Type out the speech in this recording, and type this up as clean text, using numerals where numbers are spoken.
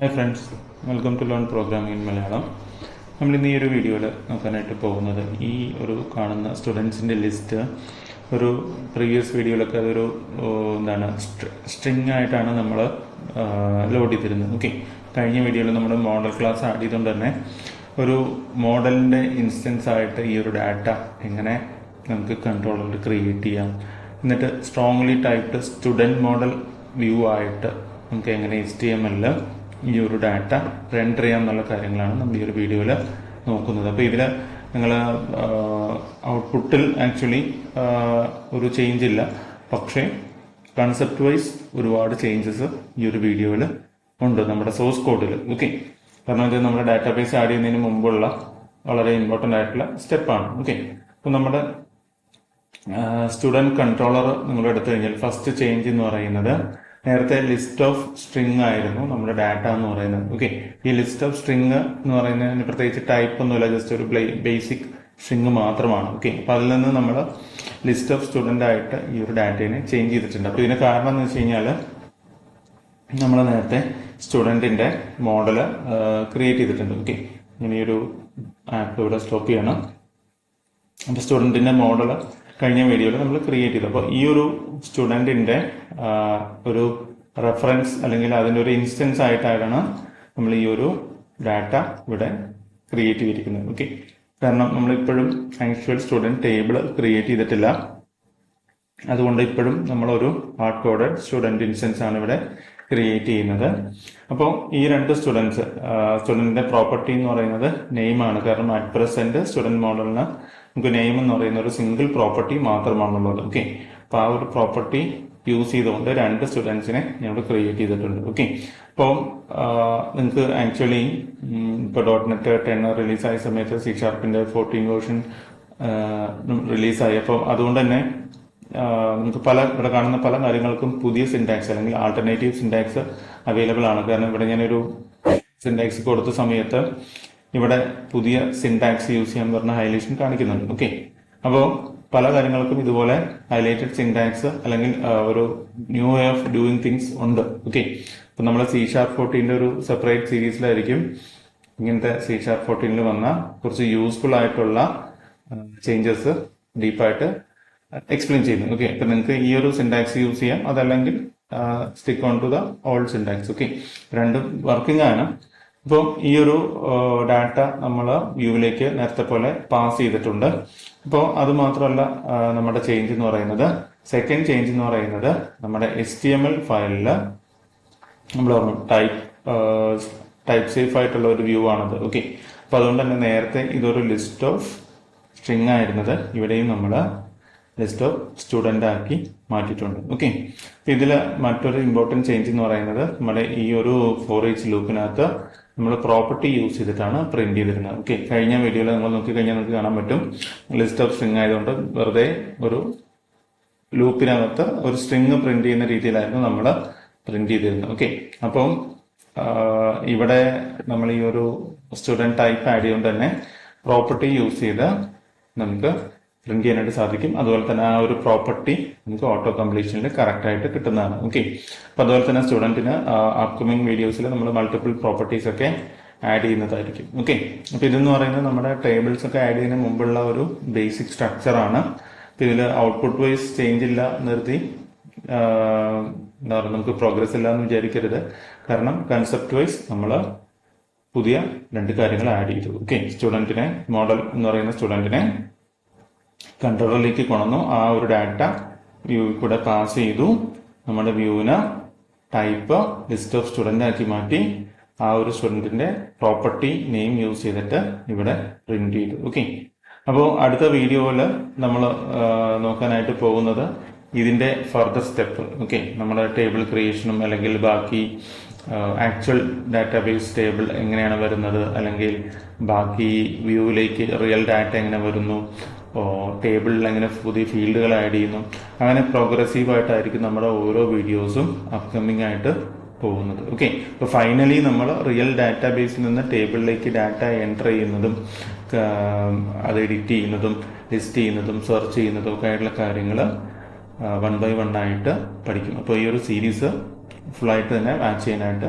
Hi friends, welcome to Learn Programming in Malayalam. നമ്മൾ ഇന്ന് ഈ ഒരു വീഡിയോയിൽ നോക്കാനായിട്ട് പോകുന്നത് ഈ ഒരു കാണുന്ന സ്റ്റുഡൻസിൻ്റെ ലിസ്റ്റ് ഒരു പ്രീവിയസ് വീഡിയോയിലൊക്കെ അതൊരു സ്ട്രിങ് ആയിട്ടാണ് നമ്മൾ ലോഡ് ചെയ്തിരുന്നത്. ഓക്കെ, കഴിഞ്ഞ വീഡിയോയിൽ നമ്മൾ മോഡൽ ക്ലാസ് ആഡ് ചെയ്തുകൊണ്ട് തന്നെ ഒരു മോഡലിൻ്റെ ഇൻസ്റ്റൻസ് ആയിട്ട് ഈ ഒരു ഡാറ്റ എങ്ങനെ നമുക്ക് കൺട്രോളറിൽ ക്രിയേറ്റ് ചെയ്യാം, എന്നിട്ട് strongly typed student model view ആയിട്ട് നമുക്ക് എങ്ങനെ HTML ഈ ഒരു ഡാറ്റ റെൻഡർ ചെയ്യാം എന്നുള്ള കാര്യങ്ങളാണ് നമ്മൾ ഈ ഒരു വീഡിയോയിൽ നോക്കുന്നത്. അപ്പോൾ ഇതിൽ നിങ്ങൾ ഔട്ട്പുട്ടിൽ ആക്ച്വലി ഒരു ചേഞ്ച് ഇല്ല, പക്ഷേ കൺസെപ്റ്റ് വൈസ് ഒരുപാട് ചേഞ്ചസ് ഈ ഒരു വീഡിയോയിൽ ഉണ്ട് നമ്മുടെ സോഴ്സ് കോഡിൽ. ഓക്കെ, കാരണം ഇത് നമ്മുടെ ഡാറ്റാബേസ് ആഡ് ചെയ്യുന്നതിന് മുമ്പുള്ള വളരെ ഇമ്പോർട്ടൻ്റ് ആയിട്ടുള്ള സ്റ്റെപ്പാണ്. ഓക്കെ, അപ്പോൾ നമ്മുടെ സ്റ്റുഡൻറ് കൺട്രോളർ നിങ്ങൾ എടുത്തു കഴിഞ്ഞാൽ ഫസ്റ്റ് ചേഞ്ച് എന്ന് പറയുന്നത്, നേരത്തെ ലിസ്റ്റ് ഓഫ് സ്ട്രിങ് ആയിരുന്നു നമ്മുടെ ഡാറ്റ എന്ന് പറയുന്നത്. ഓക്കെ, ഈ ലിസ്റ്റ് ഓഫ് സ്ട്രിങ് എന്ന് പറയുന്നതിന് പ്രത്യേകിച്ച് ടൈപ്പ് ഒന്നുമില്ല, ജസ്റ്റ് ഒരു ബേസിക് സ്ട്രിങ് മാത്രമാണ്. ഓക്കെ, അപ്പോൾ അതിൽ നിന്ന് നമ്മൾ ലിസ്റ്റ് ഓഫ് സ്റ്റുഡൻ്റ് ആയിട്ട് ഈ ഒരു ഡാറ്റയെ ചേഞ്ച് ചെയ്തിട്ടുണ്ട്. അപ്പോൾ ഇതിന് കാരണം എന്ന് വെച്ച് കഴിഞ്ഞാൽ നമ്മൾ നേരത്തെ സ്റ്റുഡൻറ്റിൻ്റെ മോഡൽ ക്രിയേറ്റ് ചെയ്തിട്ടുണ്ട്. ഓക്കെ, ഇനി ഒരു ആപ്പ് ഇവിടെ സ്റ്റോപ്പ് ചെയ്യണം. അപ്പോൾ സ്റ്റുഡൻറ്റിൻ്റെ മോഡൽ കഴിഞ്ഞ വീഡിയോയിൽ നമ്മൾ ക്രിയേറ്റ് ചെയ്തു. അപ്പോൾ ഈ ഒരു സ്റ്റുഡൻറ്റിൻ്റെ ഒരു റെഫറൻസ് അല്ലെങ്കിൽ അതിൻ്റെ ഒരു ഇൻസ്റ്റൻസ് ആയിട്ടാണ് നമ്മൾ ഈ ഒരു ഡാറ്റ ഇവിടെ ക്രിയേറ്റ് ചെയ്തിരിക്കുന്നത്. ഓക്കെ, കാരണം നമ്മളിപ്പോഴും ആക്ച്വൽ സ്റ്റുഡൻറ് ടേബിൾ ക്രിയേറ്റ് ചെയ്തിട്ടില്ല, അതുകൊണ്ട് ഇപ്പോഴും നമ്മളൊരു ഹാർഡ് കോഡഡ് സ്റ്റുഡൻറ് ഇൻസ്റ്റൻസ് ആണ് ഇവിടെ ക്രിയേറ്റ് ചെയ്യുന്നത്. അപ്പോൾ ഈ രണ്ട് സ്റ്റുഡൻറ്റിന്റെ പ്രോപ്പർട്ടി എന്ന് പറയുന്നത് നെയിമാണ്. കാരണം അറ്റ് പ്രസന്റ് സ്റ്റുഡൻറ് മോഡലിന് നമുക്ക് നെയിം എന്ന് പറയുന്ന ഒരു സിംഗിൾ പ്രോപ്പർട്ടി മാത്രമാണുള്ളത്. ഓക്കെ, അപ്പോൾ ആ ഒരു പ്രോപ്പർട്ടി യൂസ് ചെയ്തുകൊണ്ട് രണ്ട് സ്റ്റുഡൻസിനെ ഞങ്ങൾ ക്രിയേറ്റ് ചെയ്തിട്ടുണ്ട്. ഓക്കെ, അപ്പോൾ നിങ്ങൾക്ക് ആക്ച്വലി ഇപ്പോൾ .NET 10 റിലീസായ സമയത്ത് C# 14 വേർഷൻ റിലീസായി. അപ്പോൾ അതുകൊണ്ട് തന്നെ നമുക്ക് ഇവിടെ കാണുന്ന പല കാര്യങ്ങൾക്കും പുതിയ സിൻടാക്സ് അല്ലെങ്കിൽ ആൾട്ടർനേറ്റീവ് സിൻടാക്സ് അവൈലബിൾ ആണ്. കാരണം ഇവിടെ ഞാനൊരു സിൻടാക്സ് കൊടുത്ത സമയത്ത് ഇവിടെ പുതിയ സിൻടാക്സ് യൂസ് ചെയ്യാൻ പറഞ്ഞ ഹൈലൈഷൻ കാണിക്കുന്നുണ്ട്. ഓക്കെ, അപ്പോൾ പല കാര്യങ്ങൾക്കും ഇതുപോലെ ഹൈലൈറ്റഡ് സിൻടാക്സ് അല്ലെങ്കിൽ ഒരു new way of doing things ഉണ്ട്. ഓക്കെ, അപ്പോൾ നമ്മൾ C# 14 ഒരു സെപ്പറേറ്റ് സീരീസിലായിരിക്കും ഇങ്ങനത്തെ C# 14 വന്ന കുറച്ച് യൂസ്ഫുൾ ആയിട്ടുള്ള ചേഞ്ചസ് ഡീപ്പായിട്ട് എക്സ്പ്ലെയിൻ ചെയ്യുന്നു. ഓക്കെ, അപ്പൊ നിങ്ങൾക്ക് ഈ ഒരു സിൻടാക്സ് യൂസ് ചെയ്യാം, അതല്ലെങ്കിൽ stick on to the old syntax. Okay, രണ്ടും വർക്കിംഗ് ആണ്. അപ്പോൾ ഈ ഒരു ഡാറ്റ നമ്മൾ വ്യൂവിലേക്ക് നേരത്തെ പോലെ പാസ് ചെയ്തിട്ടുണ്ട്. അപ്പോൾ അത് മാത്രമല്ല, നമ്മുടെ ചേഞ്ച് എന്ന് പറയുന്നത്, സെക്കൻഡ് ചേഞ്ച് എന്ന് പറയുന്നത് നമ്മുടെ HTML ഫയലിൽ നമ്മൾ ടൈപ്പ് സേഫ് ആയിട്ടുള്ള ഒരു വ്യൂ ആണത്. ഓക്കെ, അപ്പോൾ അതുകൊണ്ട് തന്നെ നേരത്തെ ഇതൊരു ലിസ്റ്റ് ഓഫ് സ്ട്രിങ് ആയിരുന്നത് ഇവിടെയും നമ്മൾ ലിസ്റ്റ് ഓഫ് സ്റ്റുഡൻ്റ് ആക്കി മാറ്റിയിട്ടുണ്ട്. ഓക്കെ, ഇതിൽ മറ്റൊരു ഇമ്പോർട്ടൻറ്റ് ചേഞ്ച് എന്ന് പറയുന്നത്, നമ്മുടെ ഈ ഒരു ഫോർ ഈച്ച് ലൂപ്പിനകത്ത് നമ്മൾ പ്രോപ്പർട്ടി യൂസ് ചെയ്തിട്ടാണ് പ്രിന്റ് ചെയ്തിരുന്നത്. ഓക്കെ, കഴിഞ്ഞ വീഡിയോയിൽ നമ്മൾ നോക്കിക്കഴിഞ്ഞാൽ നമുക്ക് കാണാൻ പറ്റും, ലിസ്റ്റ് ഓഫ് സ്ട്രിങ് ആയതുകൊണ്ട് വെറുതെ ഒരു ലൂപ്പിനകത്ത് ഒരു സ്ട്രിങ് പ്രിന്റ് ചെയ്യുന്ന രീതിയിലായിരുന്നു നമ്മൾ പ്രിന്റ് ചെയ്തിരുന്നത്. ഓക്കെ, അപ്പം ഇവിടെ നമ്മൾ ഈ ഒരു സ്റ്റുഡൻറ് ടൈപ്പ് ആഡ് ചെയ്തുകൊണ്ട് തന്നെ പ്രോപ്പർട്ടി യൂസ് ചെയ്ത് നമുക്ക് പ്രിന്റ് ചെയ്യാനായിട്ട് സാധിക്കും. അതുപോലെ തന്നെ ആ ഒരു പ്രോപ്പർട്ടി നമുക്ക് ഓട്ടോ കംപ്ലീഷനിൽ കറക്റ്റ് ആയിട്ട് കിട്ടുന്നതാണ്. ഓക്കെ, അപ്പോൾ അതുപോലെ തന്നെ സ്റ്റുഡൻറ്റിന് അപ്കമിങ് വീഡിയോസിൽ നമ്മൾ മൾട്ടിപ്പിൾ പ്രോപ്പർട്ടീസ് ഒക്കെ ആഡ് ചെയ്യുന്നതായിരിക്കും. ഓക്കെ, അപ്പോൾ ഇതെന്ന് പറയുന്നത് നമ്മുടെ ടേബിൾസ് ഒക്കെ ആഡ് ചെയ്യുന്നതിന് മുമ്പുള്ള ഒരു ബേസിക് സ്ട്രക്ചർ ആണ്. അപ്പോൾ ഇതിൽ ഔട്ട്പുട്ട് വൈസ് ചേഞ്ച് ഇല്ല നിർത്തി എന്താ പറയുക, നമുക്ക് പ്രോഗ്രസ് ഇല്ല എന്ന് വിചാരിക്കരുത്. കാരണം കൺസെപ്റ്റ് വൈസ് നമ്മൾ പുതിയ രണ്ട് കാര്യങ്ങൾ ആഡ് ചെയ്തു. ഓക്കെ, സ്റ്റുഡൻറ്റിനെ മോഡൽ എന്ന് പറയുന്ന സ്റ്റുഡൻറ്റിനെ കൺട്രോളറിലേക്ക് കൊണ്ടുവന്നു, ആ ഒരു ഡാറ്റ വ്യൂ കൂടെ പാസ് ചെയ്തു, നമ്മുടെ വ്യൂവിന് ടൈപ്പ് ലിസ്റ്റ് ഓഫ് സ്റ്റുഡൻ്റ് ആക്കി മാറ്റി, ആ ഒരു സ്റ്റുഡൻറ്റിന്റെ പ്രോപ്പർട്ടി നെയിം യൂസ് ചെയ്തിട്ട് ഇവിടെ പ്രിന്റ് ചെയ്തു. ഓക്കെ, അപ്പോൾ അടുത്ത വീഡിയോയിൽ നമ്മൾ നോക്കാനായിട്ട് പോകുന്നത് ഇതിന്റെ ഫർദർ സ്റ്റെപ്പ്. ഓക്കെ, നമ്മുടെ ടേബിൾ ക്രിയേഷനും അല്ലെങ്കിൽ ബാക്കി ആക്ച്വൽ ഡാറ്റാബേസ് ടേബിൾ എങ്ങനെയാണ് വരുന്നത്, അല്ലെങ്കിൽ ബാക്കി വ്യൂവിലേക്ക് റിയൽ ഡാറ്റ എങ്ങനെ വരുന്നു, ടേബിളിൽ എങ്ങനെ പുതിയ ഫീൽഡുകൾ ആഡ് ചെയ്യുന്നു, അങ്ങനെ പ്രോഗ്രസീവായിട്ടായിരിക്കും നമ്മുടെ ഓരോ വീഡിയോസും അപ്കമിങ് ആയിട്ട് പോകുന്നത്. ഓക്കെ, അപ്പോൾ ഫൈനലി നമ്മൾ റിയൽ ഡാറ്റാബേസിൽ നിന്ന് ടേബിളിലേക്ക് ഡാറ്റ എൻ്റർ ചെയ്യുന്നതും അത് എഡിറ്റ് ചെയ്യുന്നതും ലിസ്റ്റ് ചെയ്യുന്നതും സെർച്ച് ചെയ്യുന്നതും ഒക്കെ ആയിട്ടുള്ള കാര്യങ്ങൾ 1 by 1 ആയിട്ട് പഠിക്കും. അപ്പോൾ ഈ ഒരു സീരീസ് ഫുള്ളായിട്ട് തന്നെ വാച്ച് ചെയ്യാനായിട്ട്